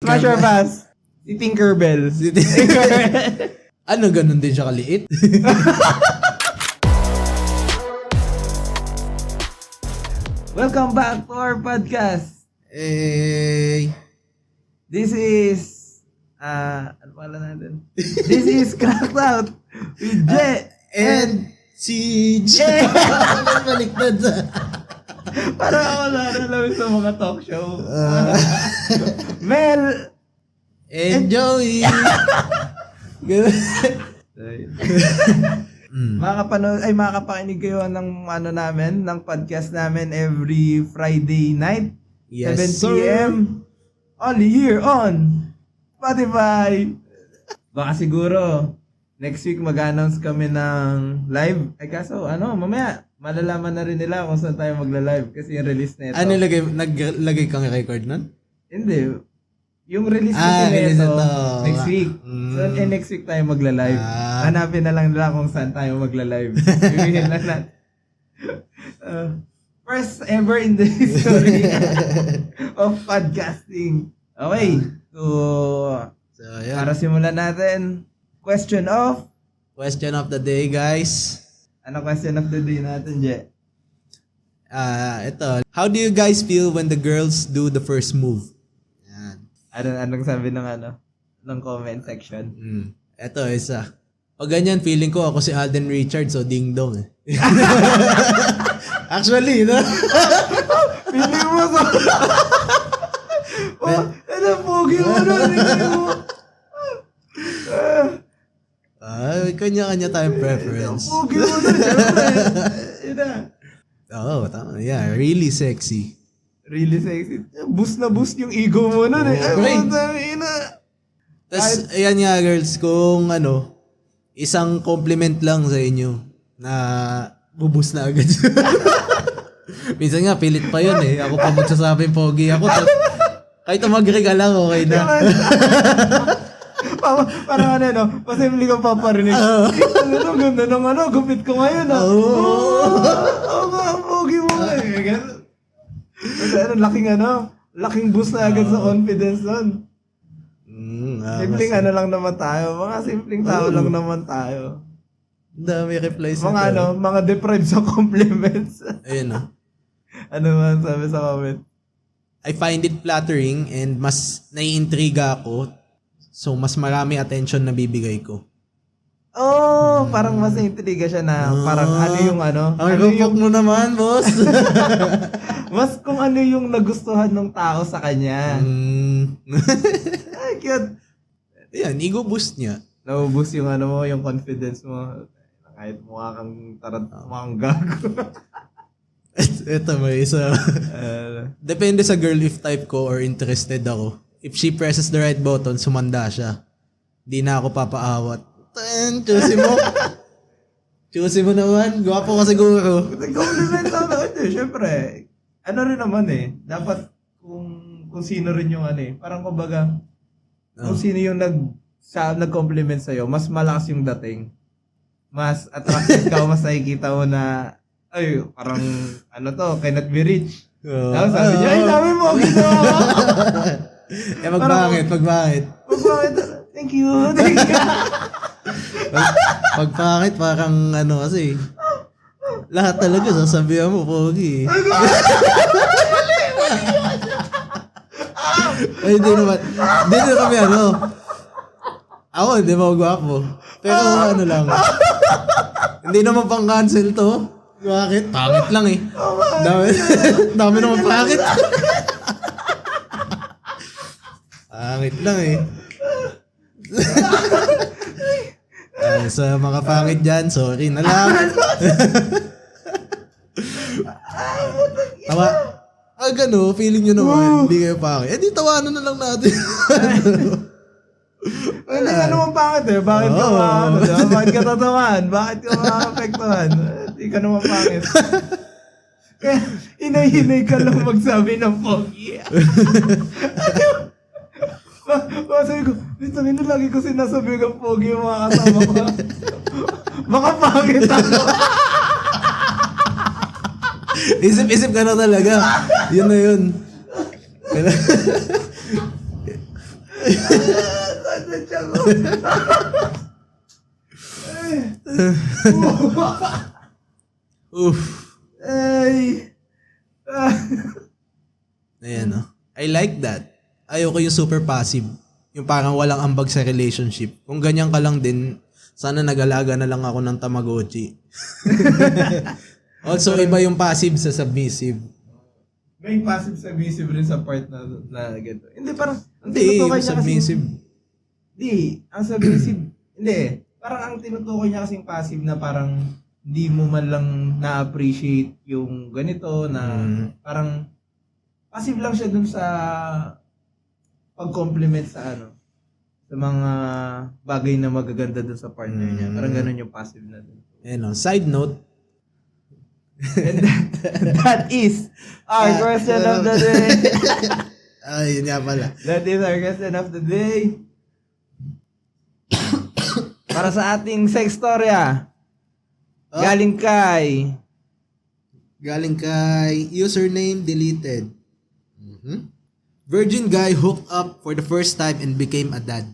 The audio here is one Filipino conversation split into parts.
Smash or pass? Si Tinkerbell. Ano, ganun din siya kaliit? Welcome back to our podcast. This is ano pala natin? This is Cracked Out with Je And si Jay. Baliktad. Para ako nalalaman sa mga talk show. Mel And Joey. Makakapakinig kayo ng namin, ng podcast namin every Friday night, Yes, 7 p.m. Only here on Spotify. Baka siguro next week mag-announce kami ng live. Ay kaso mamaya malalaman na rin nila kung saan tayo magla-live kasi yung release na ito. Naglagay kang record nun? Hindi. Yung release release nito ito. next week. So, next week tayo magla-live. Hanapin na lang nila kung saan tayo magla-live. Bibigyan lang natin. First ever in the history of podcasting. Okay. So Yan. para simulan natin, question of The day, guys. ano question of the day natin, Je? Ito. How do you guys feel when the girls do the first move? Anong sabi ng comment section? Ito, isa. Pag ganyan, feeling ko ako si Alden Richards o Ding Dong. Actually, no? Pili mo sa... pogi mo Kanya-kanya tayong preference. Pogi mo syempre. Oo, tama. Yeah, really sexy. Really sexy. Boost na boost yung ego mo nun eh. Right. Ina. Tapos, ayan nga girls, kung isang compliment lang sa inyo na bubus na agad. Minsan nga, pilit pa yun eh. Ako pa magsasabing pogi ako. Kahit mag-rega lang, okay na. Parang pasimple kang paparinig. Ganda ng gupit ko ngayon pogi mo eh. Laking boost na agad sa confidence nun. Simpleng lang naman tayo. Mga simpleng tao lang naman tayo. Dami replies Mga mga deprived sa compliments. Ayun Ano man sabi sa comment? I find it flattering and mas naiintriga ako. So, mas marami attention na bibigay ko. Parang mas naiintriga siya na parang Ang rupok mo naman, boss. mas kung ano yung nagustuhan ng tao sa kanya. Ay, cute. Ayan, ego boost niya. Nabuboost yung yung confidence mo. Kahit mukha kang mukha kang gago. Ito may isa. Depende sa girl if type ko or interested ako. If she presses the right button, sumanda siya. Di na ako papaawat. Choosy mo. Choosy mo naman. Gwapo ka siguro. Compliment lang naman eh. Siyempre, rin naman eh. Dapat kung sino rin yung parang kumbaga, kung sino yung nag-compliment sa'yo, mas malakas yung dating. Mas attractive ka, mas nakikita mo na, ay, parang, cannot be reached. Tapos sabi niya, ay, dami mo, ginawa. Pagpangit. Thank you. Pagpangit, parang kasi, lahat talaga sasabihan mo, pogi. Ay, hindi naman. Hindi na kami Ako, hindi magwapo. Pero lang. Hindi naman pang cancel to. Bakit? Pangit lang eh. Dami naman pangit. Pangit lang eh. Sa mga pangit dyan, sorry na lang. Tawa. Feeling nyo naman, hindi kayo pangit. Di tawanan na lang natin. Hindi ka naman pangit eh. Bakit ka bakit ka tatawan? Bakit ka makakapektuhan? Hindi ka naman pangit. Kaya, hinay-hinay ka lang magsabi ng pogi. Sabi ko, dito lagi ko sinasabi ng pogi yung mga kasama ko. Baka pangit ako. Isip-isip ka na talaga. Yun na yun. Sakit siya ko. Oof. Ay. Ayan, no? I like that. Ayoko yung super passive. Yung parang walang ambag sa relationship. Kung ganyan ka lang din, sana nag-alaga na lang ako ng Tamagotchi. Also, iba yung passive sa submissive. May passive submissive rin sa part na ganito. Hindi, parang, ang Hindi, tinutukoy yung niya submissive. Hindi, ang submissive, hindi. Parang ang tinutukoy niya kasing passive na parang hindi mo man lang na-appreciate yung ganito na parang passive lang siya dun sa pag-compliment sa sa mga bagay na magaganda dun sa partner niya. Parang ganun yung passive na dun. Ayan, no? Side note, And that is our question of the day. ay, yun nga pala. That is our question of the day. Para sa ating sex storya. Galing kay username deleted. Virgin guy hooked up for the first time and became a dad.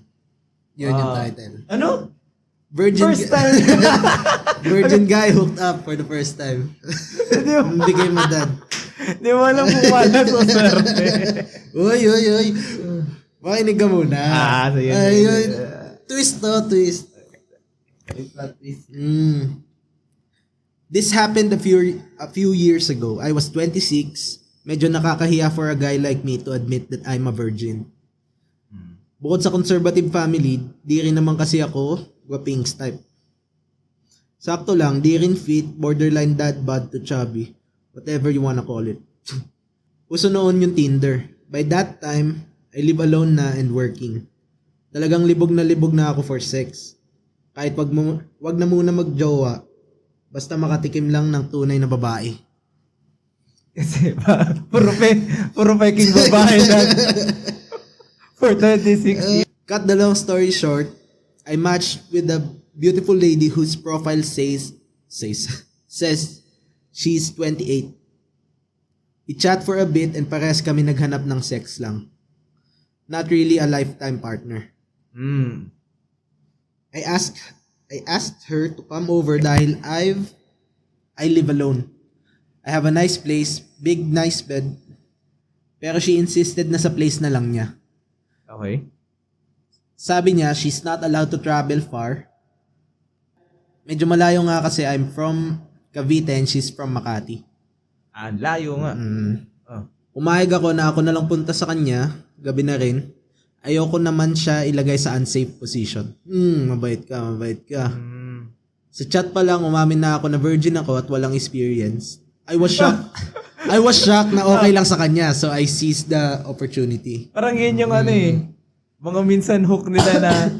Yun yung title. Ano? Virgin First time. Virgin guy hooked up for the first time. And became a dad. Di mo alam kung wala sa swerte. Uy. Makinig ka muna. Sige. Ayun. Twist. This happened a few years ago. I was 26. Medyo nakakahiya for a guy like me to admit that I'm a virgin. Bukod sa conservative family, di rin naman kasi ako guwapings type. Sakto lang, di rin fit, borderline dad bod to chubby. Whatever you wanna call it. Uso noon yung Tinder. By that time, I live alone na and working. Talagang libog na ako for sex. Kahit wag na muna magjowa, basta makatikim lang ng tunay na babae. Kasi puro peking babae na. For 26 years. Cut the long story short, I matched with a beautiful lady whose profile says she's 28. We chat for a bit and parehas kami naghanap ng sex lang. Not really a lifetime partner. I asked her to come over dahil I live alone. I have a nice place, big nice bed. Pero she insisted na sa place na lang niya. Okay. Sabi niya, she's not allowed to travel far. Medyo malayo nga kasi I'm from Cavite and she's from Makati. Layo nga. Umayag ako na ako na lang punta sa kanya, gabi na rin. Ayoko naman siya ilagay sa unsafe position. Mabait ka. Sa chat pa lang, umamin na ako na virgin ako at walang experience. I was shocked na okay lang sa kanya, so I seized the opportunity. Parang yun yung mga minsan hook nila na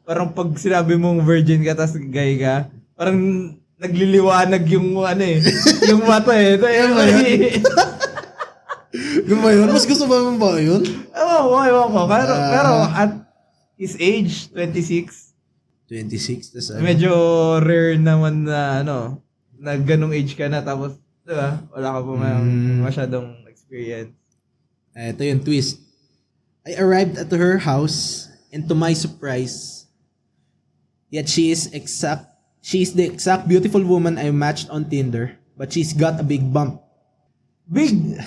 parang pag sinabi mong virgin ka tas gay ka, parang nagliliwanag yung yung mata Ito yung Yung ba yun? Mas gusto ba mo ba yun? Ewan ko. Pero at his age, 26, 26, tas medyo rare naman na na ganung age ka na tapos, diba, wala ka pa masyadong experience. Ito yung twist. I arrived at her house and to my surprise, yet she is the exact beautiful woman I matched on Tinder, but she's got a big bump. Big?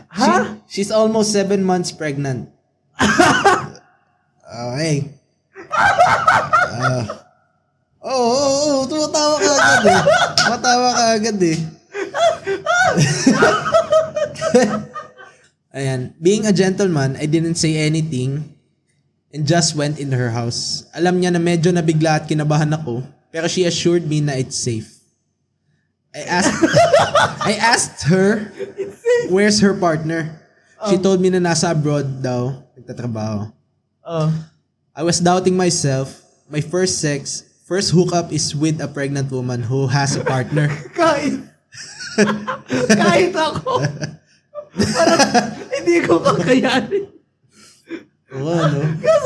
Ha? She's almost 7 months pregnant. Okay. Tumatawa ka agad eh. Ayan. Being a gentleman, I didn't say anything and just went in her house. Alam niya na medyo nabigla at kinabahan ako, pero she assured me na it's safe. I asked her, where's her partner? She told me na nasa abroad daw, nagtatrabaho. I was doubting myself. My first hookup is with a pregnant woman who has a partner. Kahit ako. Parang hindi ko kakayanin. Oo, no?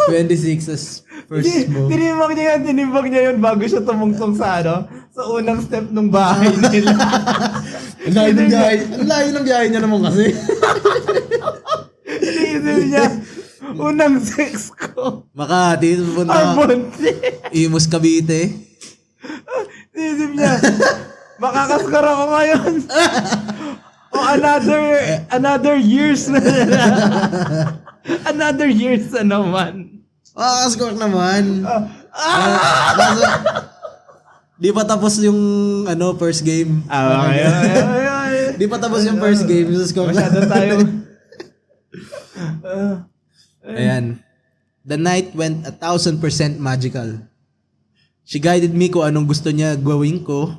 26 as first mo. Tinimbang niya yun bago siya tumungtong sa sa unang step ng bahay nila. Ang layo ng biyahe niya naman kasi. Iniisip niya, Unang sex ko. Makati, pupunta ka. Arbonte. Imus Cavite. Isip niya, makakaskar ako ngayon. O another years na. Another years na naman. Score naman. Kaso, di pa tapos yung first game. Okay. Di pa tapos yung first game. Score na. Masyado tayo. Ayan. The night went 1,000% magical. She guided me kung anong gusto niya gawin ko.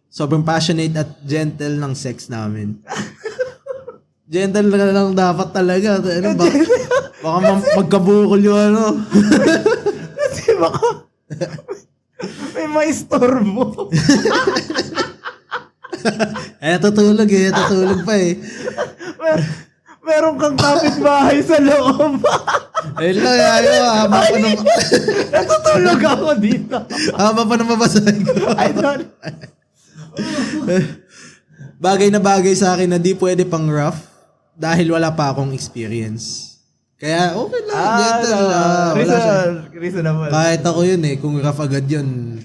Sobrang passionate at gentle ng sex namin. Gentle na lang dapat talaga. Baka magkabukol yung Kasi baka may maistorbo. Tutulog pa eh. Meron kang kapitbahay sa loob. Ayun lang, haba pa nang... Natutulog ako dito. Haba pa nang mabasahin ko. I don't... Bagay na bagay sa akin na di pwede pang rough dahil wala pa akong experience. Kaya okay lang. Gentle lang. Reasonable. Kahit ako yun kung rough agad yun.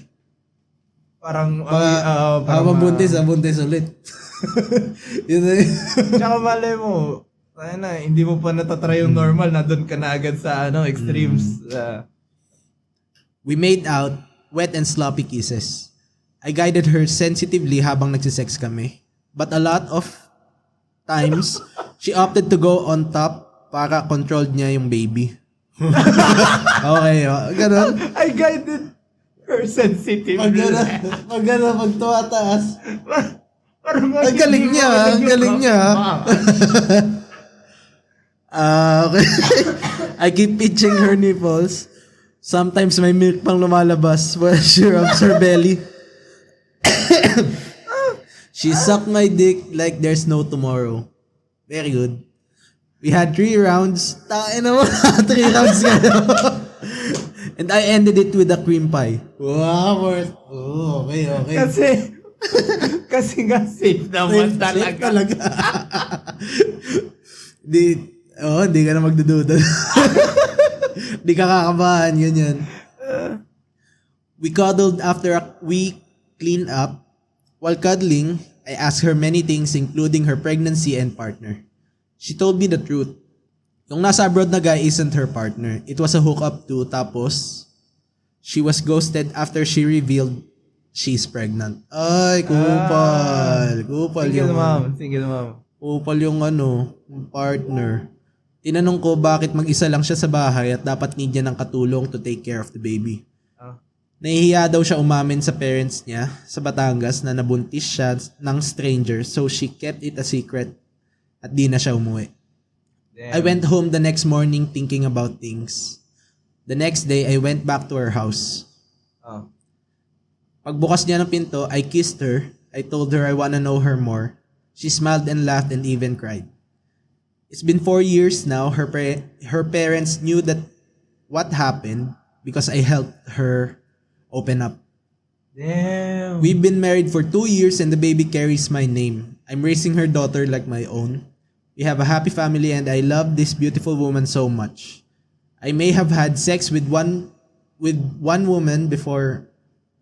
Parang buntis ulit. Yun na yun. Tsaka malay mo, hindi mo pa natatry yung normal, na doon ka na agad sa extremes. We made out, wet and sloppy kisses. I guided her sensitively habang nagsisex kami. But a lot of times, she opted to go on top para controlled niya yung baby. Okay, ganun. I guided her sensitively. Pag tumataas. Ang galing niya, ang galing niya. Okay. I keep itching her nipples. Sometimes may milk pang lumalabas while she rubs her belly. She sucked my dick like there's no tomorrow. Very good. We had 3 rounds. Tain naman. 3 rounds nga. And I ended it with a cream pie. Wow. Okay. Kasi nga safe naman talaga. Safe talaga. Hindi ka na magdududa. Di ka kakabahan, yun. We cuddled after we cleaned up. While cuddling, I asked her many things including her pregnancy and partner. She told me the truth. Yung nasa abroad na guy isn't her partner. It was a hookup too, tapos she was ghosted after she revealed she's pregnant. Ay, kupal. Single mom. Kupal yung partner. Tinanong ko bakit mag-isa lang siya sa bahay at dapat need niya ng katulong to take care of the baby. Nahihiya daw siya umamin sa parents niya sa Batangas na nabuntis siya ng stranger, so she kept it a secret at di na siya umuwi. Damn. I went home the next morning thinking about things. The next day, I went back to her house. Pagbukas niya ng pinto, I kissed her. I told her I wanna know her more. She smiled and laughed and even cried. It's been 4 years now. Her parents knew that what happened because I helped her open up. Damn. We've been married for 2 years and the baby carries my name. I'm raising her daughter like my own. We have a happy family and I love this beautiful woman so much. I may have had sex with one woman before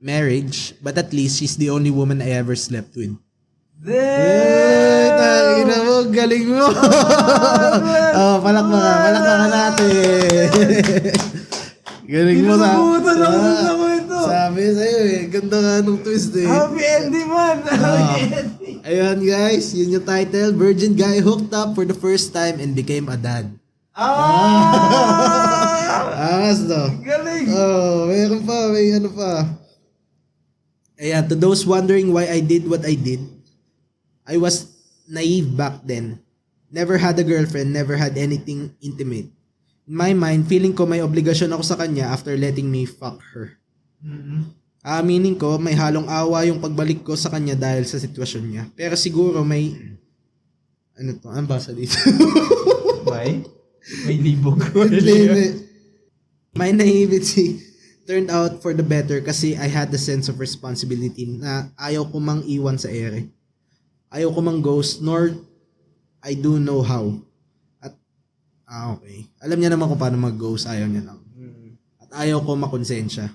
marriage, but at least she's the only woman I ever slept with. Damn! Mo, galing mo! Palakpakan natin! Galing mo sa... Sabi sa'yo ganda nga nung twist Happy ending man! Happy ending! Ayun guys, yun yung title. Virgin guy hooked up for the first time and became a dad. Angas to. Galing! Mayroon pa, may ano pa. Ayan, to those wondering why I did what I did, I was naive back then. Never had a girlfriend, never had anything intimate. In my mind, feeling ko may obligasyon ako sa kanya after letting me fuck her. Aaminin ko, may halong awa yung pagbalik ko sa kanya dahil sa sitwasyon niya. Pero siguro may... Ano to? Ang basa dito? May libog. My naivety turned out for the better kasi I had the sense of responsibility na ayaw ko mang iwan sa ere. Ayaw ko mang ghost, nor I do know how. At Okay. Alam niya naman kung paano mag-ghost. Ayaw niya lang. At ayaw ko makonsensya.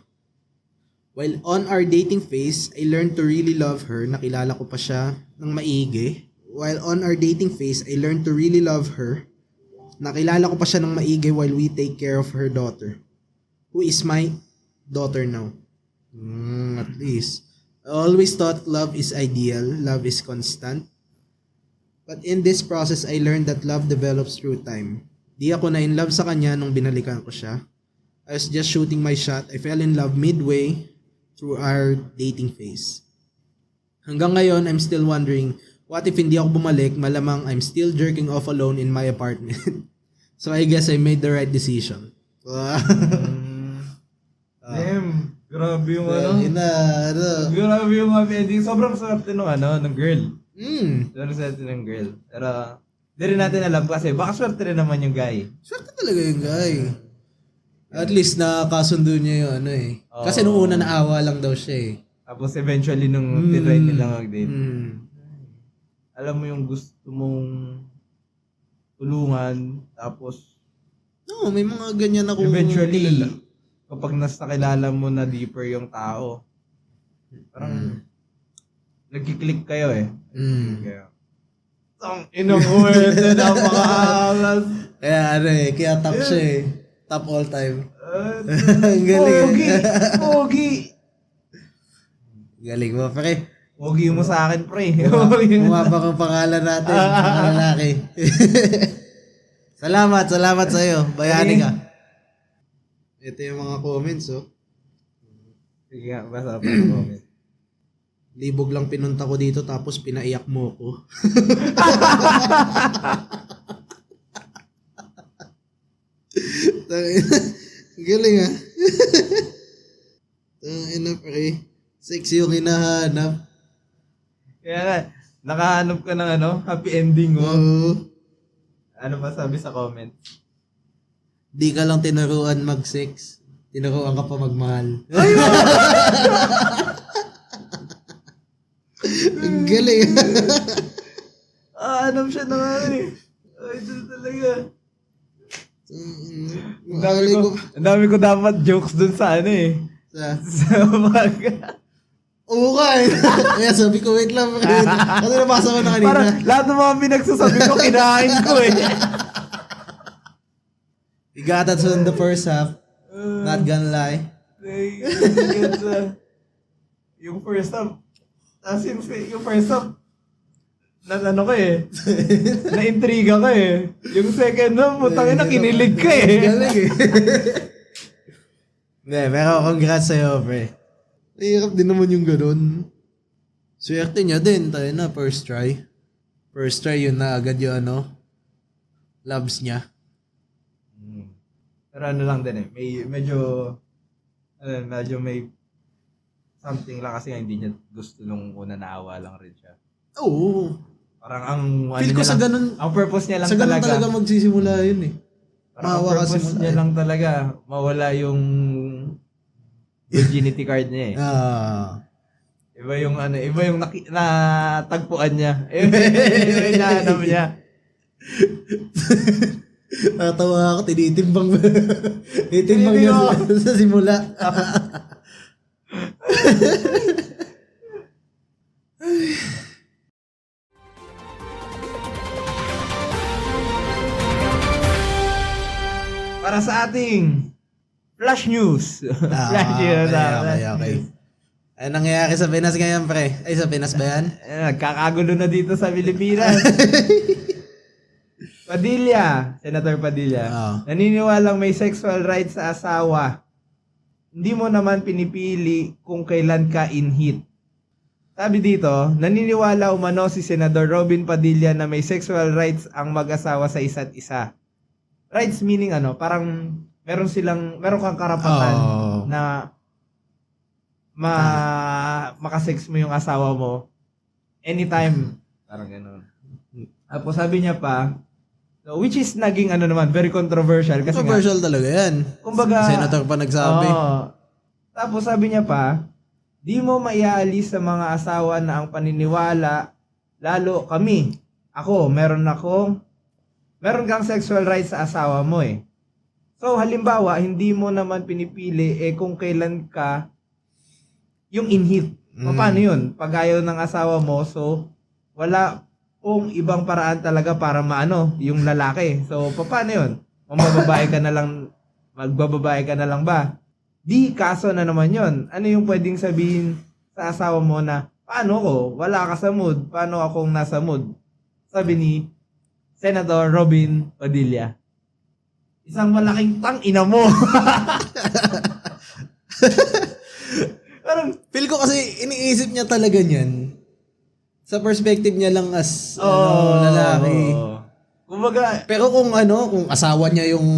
While on our dating phase, I learned to really love her. Nakilala ko pa siya ng maigi. While on our dating phase, I learned to really love her. Nakilala ko pa siya ng maigi while we take care of her daughter. Who is my daughter now. At least. I always thought love is ideal. Love is constant. But in this process, I learned that love develops through time. Di ako na in love sa kanya nung binalikan ko siya. I was just shooting my shot. I fell in love midway through our dating phase. Hanggang ngayon, I'm still wondering, what if hindi ako bumalik, malamang I'm still jerking off alone in my apartment. So I guess I made the right decision. Damn, grabe yung ano. Grabe yung happy ending. Sobrang swerte ng girl. Sobrang swerte ng girl. Pero, di rin natin alam kasi baka swerte rin naman yung guy. Swerte talaga yung guy. At least nakasundo niya yung Kasi nung una naawa lang daw siya eh. Tapos eventually nung tinry nila mag-date. Alam mo yung gusto mong tulungan, tapos no, may mga ganyan ako eventually kilala. Kapag nakilala mo na deeper yung tao, parang nagkiklik kayo eh. Kaya ang inang uwerte, napakaangas. Kaya top siya eh. Top all time. Ang galing. Pogi. Galing mo, pre. Pogi mo sa akin, pre. Umabak ang pangalan natin, mga lalaki. Salamat sa'yo. Bayani ka. Ito yung mga comments, oh. Sige nga, basta pa yung comment. Libog lang pinunta ko dito tapos pinaiyak mo ko. Galing ah. Tangina pre. Sexy yung hinahanap. Kaya nga, nakahanap ka ng happy ending mo. Ano ba sabi sa comment? Di ka lang tinuruan mag-sex. Tinuruan ka pa magmahal. Ang galing. Hanap siya ng Ay, ito talaga. Ang dami ko dapat jokes dun sa sa baga. Oo ka eh. Kaya sabi ko, wait lang. Kasi nabasa ko na kanina. Parang lahat ng mga pinagsasabi ko, kinain ko eh. We got that in the first half. Not gonna lie. Yung first half, as in, yung first half, na na-intriga ka eh. Yung second half, putangin na kinilig ka eh. Galing eh. Hindi, pero congrats sa'yo, pre. Hirap din naman yung ganun. Swerte niya din, tayo na, first try. First try yun na agad yung loves niya. Pero lang din eh, medyo may something lang kasi hindi niya gusto nung una naawa lang rin siya. Oo. Parang ang feel ko sa ganun, ang purpose niya lang sa ganun talaga magsisimula yun eh. Parang ang purpose niya lang talaga, mawala yung virginity card niya eh. Iba yung natagpuan niya. Iba yung hinahanap niya. Natawa ako, tinitimbang niya sa simula. Para sa ating flash news. Flash news. Okay. Ano nangyayari sa Pinas ngayon, pre? Ay, sa Pinas ba yan? Nagkakagulo na dito sa Pilipinas. Senator Padilla, naniniwalang may sexual rights sa asawa. Hindi mo naman pinipili kung kailan ka in-hit. Sabi dito, naniniwala umano si Senador Robin Padilla na may sexual rights ang mag-asawa sa isa't isa. Rights meaning parang meron kang karapatan na makasex mo yung asawa mo anytime. Parang gano'n. Tapos sabi niya pa, which is naging very controversial. Kasi controversial talaga yan. Kumbaga, senator pa nagsabi. Tapos sabi niya pa, di mo maiaalis sa mga asawa na ang paniniwala, lalo kami. Ako, meron akong meron kang sexual rights sa asawa mo eh. So, halimbawa, hindi mo naman pinipili kung kailan ka yung in-hit. Paano yun? Pag ayaw ng asawa mo, so, wala pong ibang paraan talaga para maano, yung lalaki. So, paano yun? Magbababae ka na lang ba? Di, kaso na naman yun. Ano yung pwedeng sabihin sa asawa mo na, paano ko? Wala ka sa mood. Paano akong nasa mood? Sabi ni Senator Robin Padilla. Isang malaking tang-ina mo. Parang, Feel ko kasi iniisip niya talaga niyan. Sa perspective niya lang as lalaki. Kumbaga, Pero kung asawa niya yung,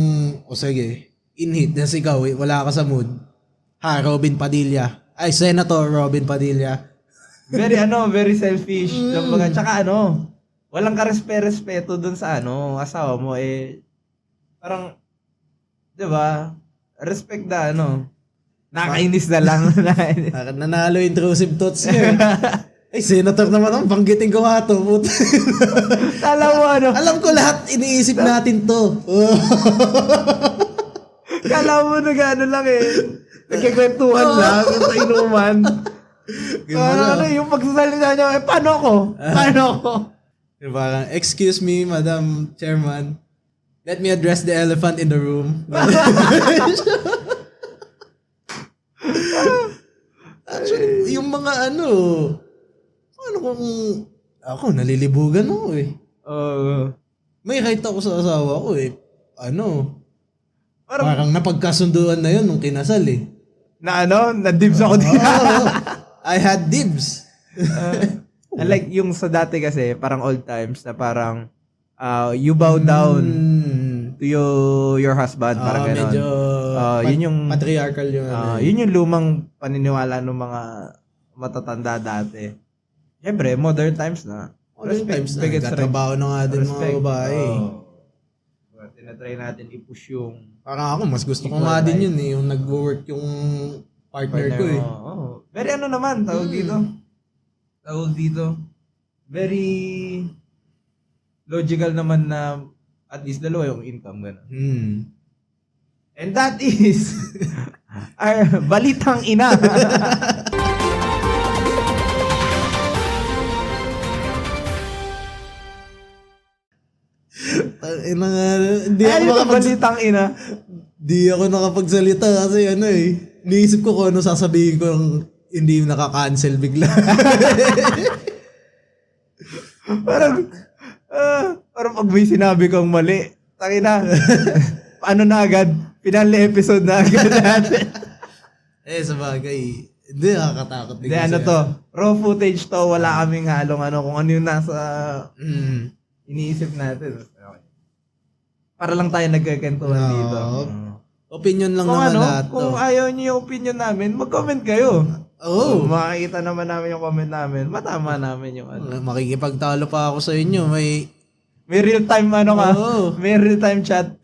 sige, in-hit, na ikaw, wala ka sa mood. Robin Padilla. Ay, Senator Robin Padilla. very selfish. Kumbaga, tsaka walang karespeto dun sa asawa mo parang, 'di ba? Respect nakakainis na lang. Nanalo intrusive thoughts niya. Ay, Senator naman ako, banggitin ko nga to. Alam mo Alam ko lahat, iniisip natin to. Kala mo lang nagkikwentuhan lang sa inuman. Yung pagsasalita niya, paano ako? Parang, excuse me, Madam Chairman. Let me address the elephant in the room. Actually, yung mga kung ako, nalilibugan ako eh. May right ako sa asawa ko eh. Parang napagkasunduan na yun nung kinasal eh. Na dibs ako din. I had dibs. Like yung sa dati kasi, parang old times na parang you bow down to your husband. Parang gano'n. Medyo yun yung patriarchal yung yun yung lumang paniniwala ng mga matatanda dati. Siyempre, modern times na. Modern times na. Nagtatrabaho na nga din mga babae. Tinatry natin i-push yung parang ako, mas gusto ko nga din yun eh. Yung nag-work yung partner ko eh. Very naman, tawag dito. Very logical naman na at least dalawa yung income, gano'n. And that is our balitang ina. Hindi ako balitang ina. Di ako nakapagsalita kasi niisip ko kung ano sasabihin ko yung hindi nakaka-cancel bigla. Parang pag may sinabi kang mali, takina, paano na agad? Pinali episode na agad natin. Sabagay. Hindi, nakakatakot. Hindi, raw footage to, wala kaming halong kung ano yung nasa iniisip natin. Okay. Para lang tayo nagkakentuhan dito. Opinion lang kung naman lahat to. Kung ayaw niyo yung opinion namin, mag-comment kayo. Makikita naman namin yung comment namin. Matama namin yung Makikipagtalo pa ako sa inyo. May real-time may real-time chat.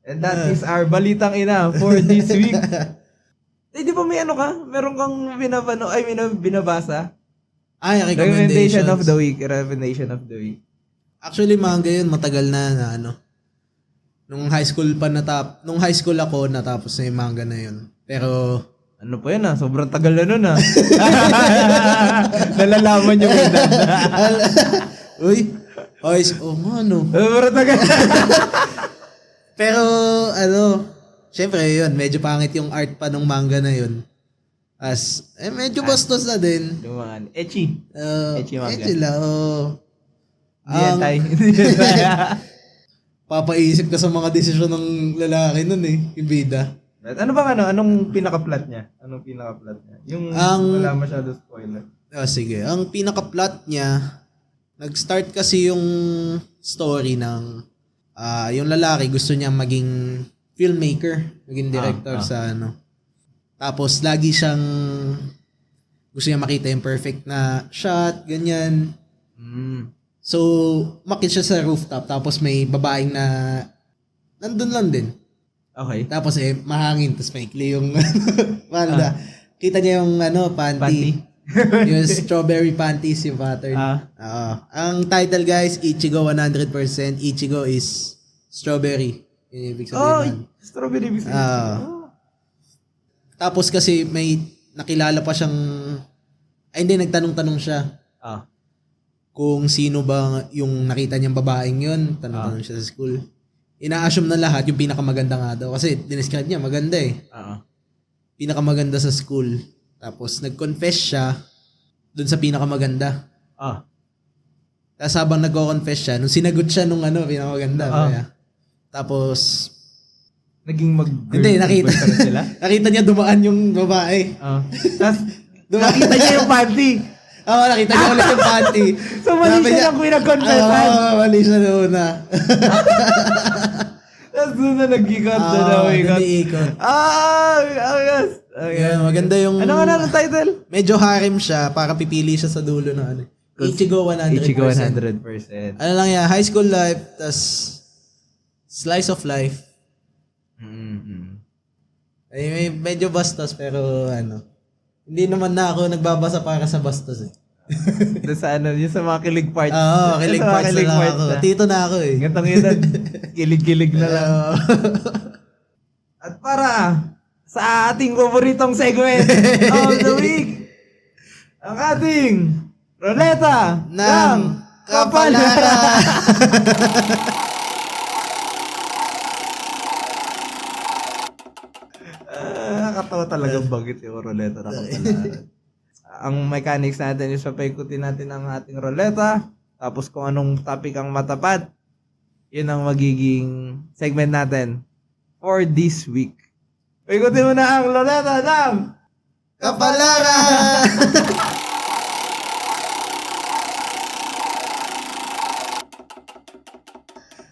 And that is our balitang ina for this week. Di ba may meron kang binabasa? Recommendation of the week. Actually, manga yun, matagal na nung high school ako, natapos na yung manga na yun. Pero, ano pa yun sobrang tagal na nun Nalalaman yung edad na. Uy, Sobrang tagal. Pero, syempre yun, medyo pangit yung art pa nung manga na yun. Medyo bastos na din. Yung mga ecchi manga. Ecchi lang, Hentai. Papaisip ka sa mga desisyon ng lalaki nun yung bida. Ano bang anong pinaka-plot niya? Yung wala masyado spoiler. Sige. Ang pinaka-plot niya, nag-start kasi yung story ng yung lalaki gusto niya maging filmmaker, maging director sa Tapos lagi siyang gusto niya makita yung perfect na shot, ganyan. So, makit siya sa rooftop tapos may babaeng na nandun lang din. Okay. Tapos mahangin tapos maikli yung panda. Kita niya yung panty. Yung strawberry panties yung pattern. Ang title guys, Ichigo 100%. Ichigo is strawberry. Yung ibig sabihin nun. Strawberry biscuit. Tapos kasi may nakilala pa siyang, hindi, nagtanong-tanong siya. Kung sino ba yung nakita niyang babaeng yun. Tanong-tanong siya sa school. Ina-assume na lahat yung pinakamaganda nga daw. Kasi dinescribe niya, maganda eh. Pinakamaganda sa school. Tapos nag-confess siya dun sa pinakamaganda. Tapos habang nag-confess siya, nung sinagot siya nung pinakamaganda. Kaya. Tapos, Naging hindi, nakita. sila? Nakita niya dumaan yung babae. Tapos, nakita niya yung panty. Oo, nakita niya ulit yung panty. So, mali siya nang pinag-confessan. Mali siya noon na. Tapos doon na nag-ikot na nag-iikot. Yes. Yeah, maganda yung... Ano ang title? Medyo harem siya, para pipili siya sa dulo na Ichigo 100%. Ichigo 100%. Ano lang yan, high school life, tas slice of life. Ay, medyo bastos, pero hindi naman na ako nagbabasa para sa bastos eh. Doon sa yung sa mga kilig parts. Oo, kilig parts na lang ako. Tito na ako eh. Gantong edad, kilig-kilig na lang. At para sa ating paboritong segment of the week, ang ating Roleta ng Kapalaran. Nakatawa talagang bagit yung Roleta ng Kapalaran. Ang mechanics natin is papaikutin natin ang ating roleta. Tapos kung anong topic ang matapat, yun ang magiging segment natin for this week. Paikutin mo na ang roleta ng Kapalaran!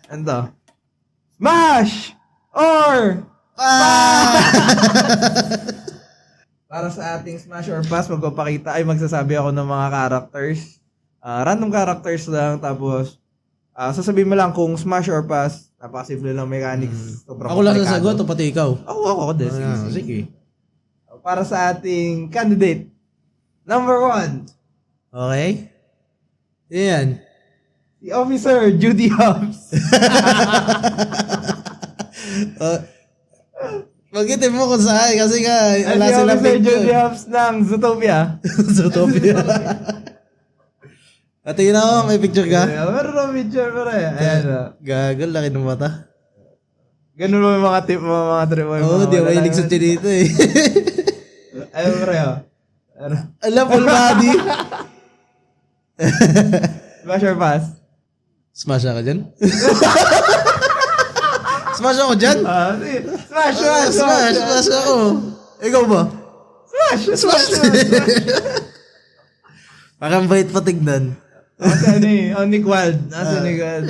Ano? Smash! Or para sa ating smash or pass, magsasabi ako ng mga characters. Random characters lang, tapos sasabihin mo lang kung smash or pass. Napakasimple lang mechanics. Ako lang sasagot o pati ikaw? Ako din. Sige. Para sa ating candidate, number 1. Okay. Yan. Si Officer Judy Hobbs. Magitin mo kung saan kasi nga wala Si silang Officer picture. Judy Hobbs ng Zootopia. Zootopia. At yun ako, may picture ka? Meron na picture pa rin. Ayan. Gagal, laki ng mata. Ganun mo yung mga trip mo. Oo, di ako hilig sa chinito eh. Ayun pa rin. Alam, full body. Smash or pass? Smash ako dyan? Smash ako dyan? Smash ako. Ikaw ba? Smash. Parang bait pa tignan. Nick Wild. Nick Wild.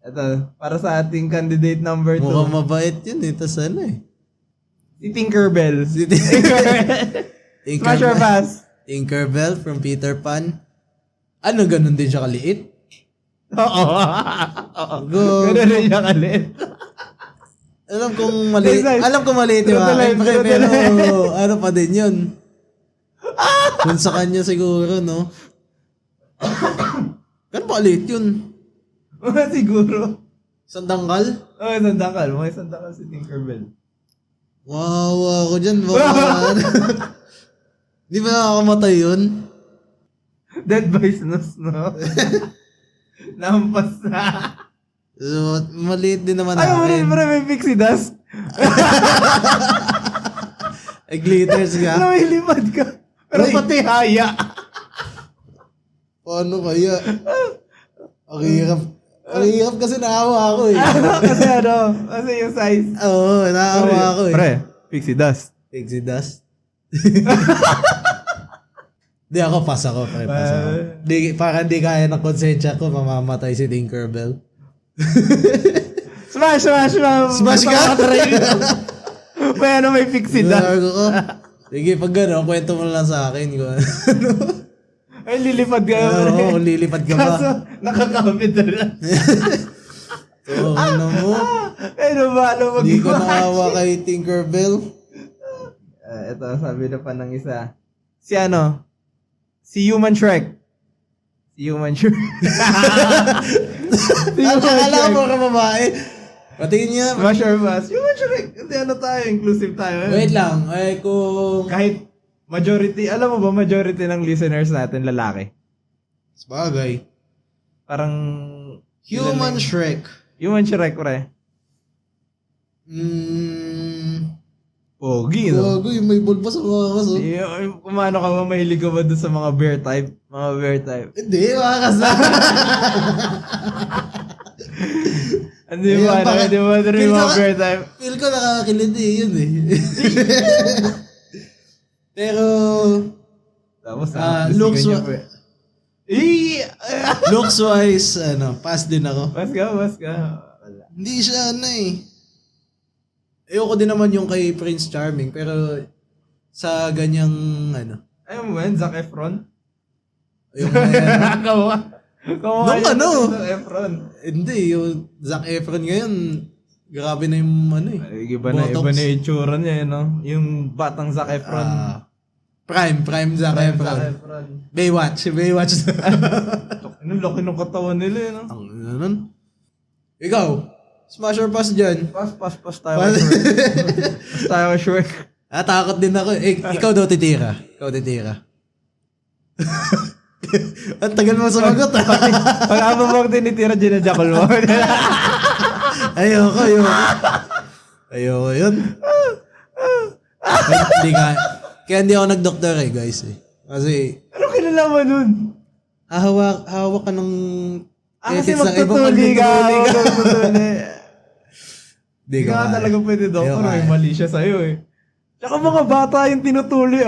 Ito, para sa ating candidate number 2. Mukhang mabait yun eh. Tas Si Tinkerbell. Smash or pass? Tinkerbell from Peter Pan. Ano, ganun din siya kaliit? Oo. Ganun rin siya kalit. Alam kong maliit yung akin, pero ano pa din yun. Kung sa kanya siguro, no? Ganun pa kaliit yun. Siguro. Sandangkal? Oo, sandangkal. May sandangkal si Tinkerbell. Wow, ako dyan. Di ba nakakamatay yun? Dead by snooze, no? Lampas na. So, maliit din naman Ay, akin. may pixie dust. Ay, glitters ka. Alam, may limad ka. Pero pati haya. Paano kaya? Ang hirap kasi naawa ako eh. Kasi yung size. Oo, naawa ako eh. Pre, pixie dust. Pixie dust. Di ako, pass ako. Parang di kaya ng konsensya ko, mamamatay si Tinkerbell. Smash ka? May pixie dust. Sige, pag gano'n, kwento mo lang sa akin. Ay, lilipad ka. Oo, lilipad ka ba? Kaso, nakakapit na lang. Oo, ano mo? Hindi Hindi ko naawa kay Tinkerbell. Ito, sabi na pa ng isa. Si Human Shrek. Si Human Shrek. Akala mo ka babae. Patingin niya. Smash or pass? Human Shrek. Hindi, tayo, inclusive tayo. Wait lang. Ay, kung... Kahit majority, alam mo ba, majority ng listeners natin, lalaki. Sabagay. Parang... Human Shrek. Human Shrek, pre. Pogi, no? Gago, yung may bulba sa kakas, oh. Kumano ka ba, mahilig ka ba dun sa mga bear type? Mga bear type. Hindi, makakasa. Hindi ba, hindi ba rin yung mga bear type? Feel ko nakakakiliti yun eh. Pero, Tapos, looks looks wise, pass din ako. Mas ka. Wala. Hindi siya Ayoko din naman yung kay Prince Charming, pero sa ganyang Ayun mo yan, Zac Efron? yung Kawa Zac Efron. Hindi, yung Zac Efron ngayon, grabe na yung Iba na yung itsura niya, yung batang Zac Efron. Prime Zac Efron. Baywatch. Anong laki ng katawan nila, no? Ang Ikaw, smash or pass dyan? Pass tayo. Pass tayo, Shrek. Takot din ako. Ikaw daw titira. Ang tagal mo sumagot, Pag abo mo tinitira, ginajakol mo. Ayoko yun. Hindi ka. Kaya hindi ako nag-doktor guys Kasi, Ano kinalaman nun? hawak ka ng Kasi edits ng ibang magtutuli ka. magtutuli. Hindi ka talaga pwede doktor. May mali siya sa'yo eh. Tsaka mga bata yung tinutuli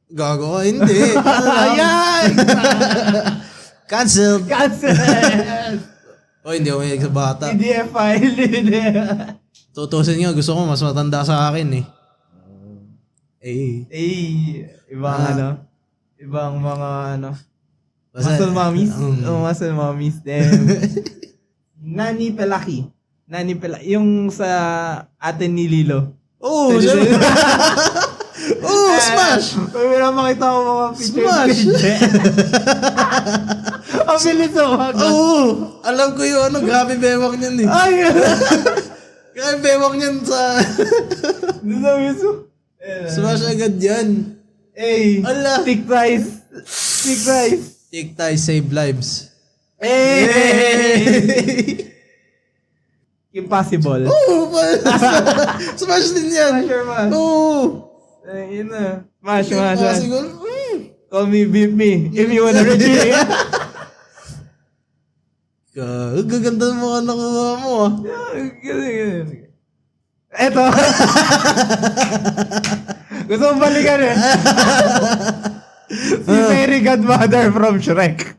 Gago ka, hindi. Ayan! Cancelled. Hindi ako mahilig sa bata. PDF file. Tutusin nga, gusto ko mas matanda sa akin Ibang mga muscle mommies. Muscle mommies. Nani Pelaki. Yung sa atin ni Lilo. Smash! May makita ko mga pictures. Smash! Ang bilis Alam ko yung grabe bewak niyan Ay! Grabe bewak niyan sa... Smash agad yan. Ala! Thick thighs. Take ties, save lives. Impossible. Smash din yan. Smash. Yun na. Smash. Impossible. Call me, beep me. If you wanna reach me. Gaganda mo ka nakuha mo Eto. Gusto mong balikan Si Fairy Godmother from Shrek.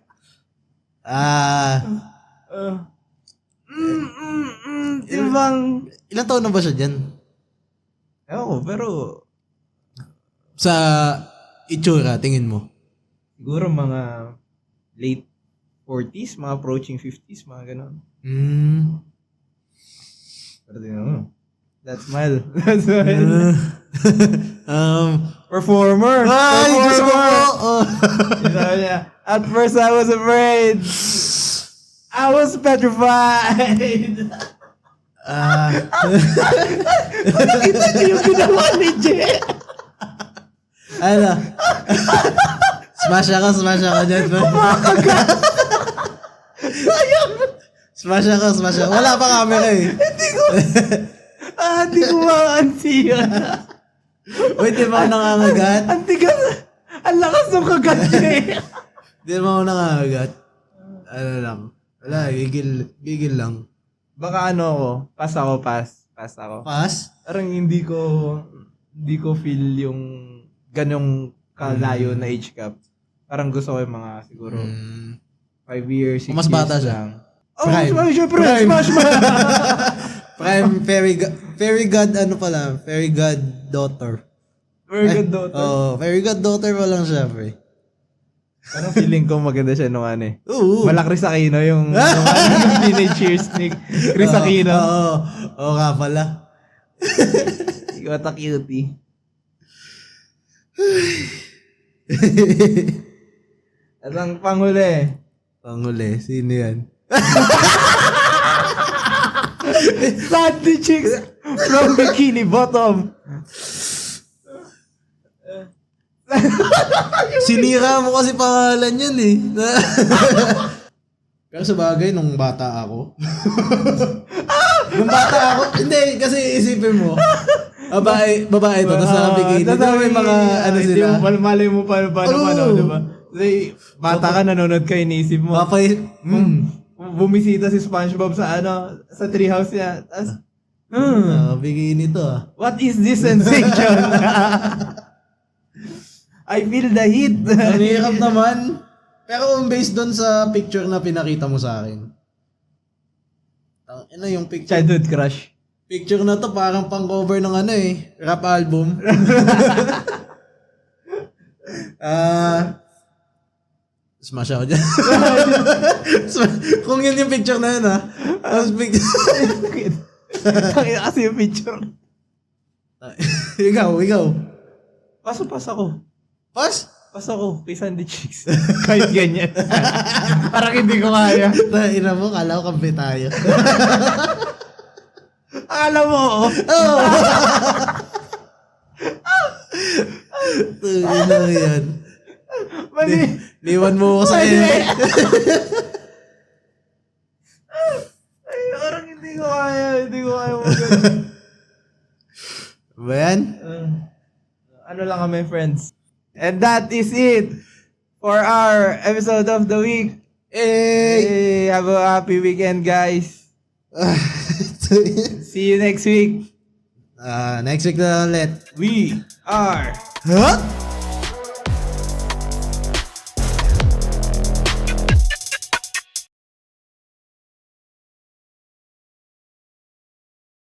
Ilan taon na ba siya dyan? Pero Sa itsura, tingin mo? siguro mga late 40s, mga approaching 50s, mga ganon. Pero tingnan mo. That smile. Performer! Ay, gusto ko! Sabi niya, at first I was afraid. I was petrified. Nakita niyo yung ginawa ni Jet. Smash ako dyan. Smash ako. Wala pa camera Hindi ko ma-ansi yun. Wait, di ba ako nangangagat? Ang lakas ng kagat niya eh. Di ba ako nangangagat? Lang. Wala, gigil lang. Baka pass ako. Pass? Parang hindi ko feel yung ganyong kalayo na age gap. Parang gusto ko yung mga siguro 5 years, 6 mas bata years siya. lang. Prime. Smash mo! Prime, fairy god daughter. Very good daughter. Fairy god daughter pa lang siya, pre. Parang feeling ko maganda siya nung Oo. Malak Chris Aquino yung teenage years ni Chris Aquino. Oo nga pala. What a cutie. At ang panghuli. Panghuli, sino yan? Sandy Chicks from Bikini Bottom. Sinira mo kasi pangalan yan eh. Pero sa bagay, nung bata ako. Hindi, kasi isipin mo. Babae to, tapos nakabikini. Tapos may mga ano sila. Malay mo pa, Oo. di ba? Kasi bata ka, nanonood ka, inisip mo. Bumisita si SpongeBob sa sa treehouse niya. Tapos, bikini to ah. what is this sensation? I feel the heat. Ang hirap naman. Pero based doon sa picture na pinakita mo sa akin. Ano yung picture? Childhood crush. Picture na to parang pang-cover ng rap album. Smash ako dyan. Kung yun yung picture na yun Tapos Kasi yung picture. ikaw. Pas ako. Pas? Pas ako kay Sandy Chicks. Kahit ganyan. Parang hindi ko kaya. Ina mo, kala ko kampi tayo. Alam mo, Ina mo yan. Mali. Liwan mo ko sa Ay, parang hindi ko kaya. Hindi ko kaya mo ganyan. Ba yan? Ano lang kami, friends. And that is it for our episode of the week. Hey, have a happy weekend, guys. See you next week. Next week na ulit. We are Huh?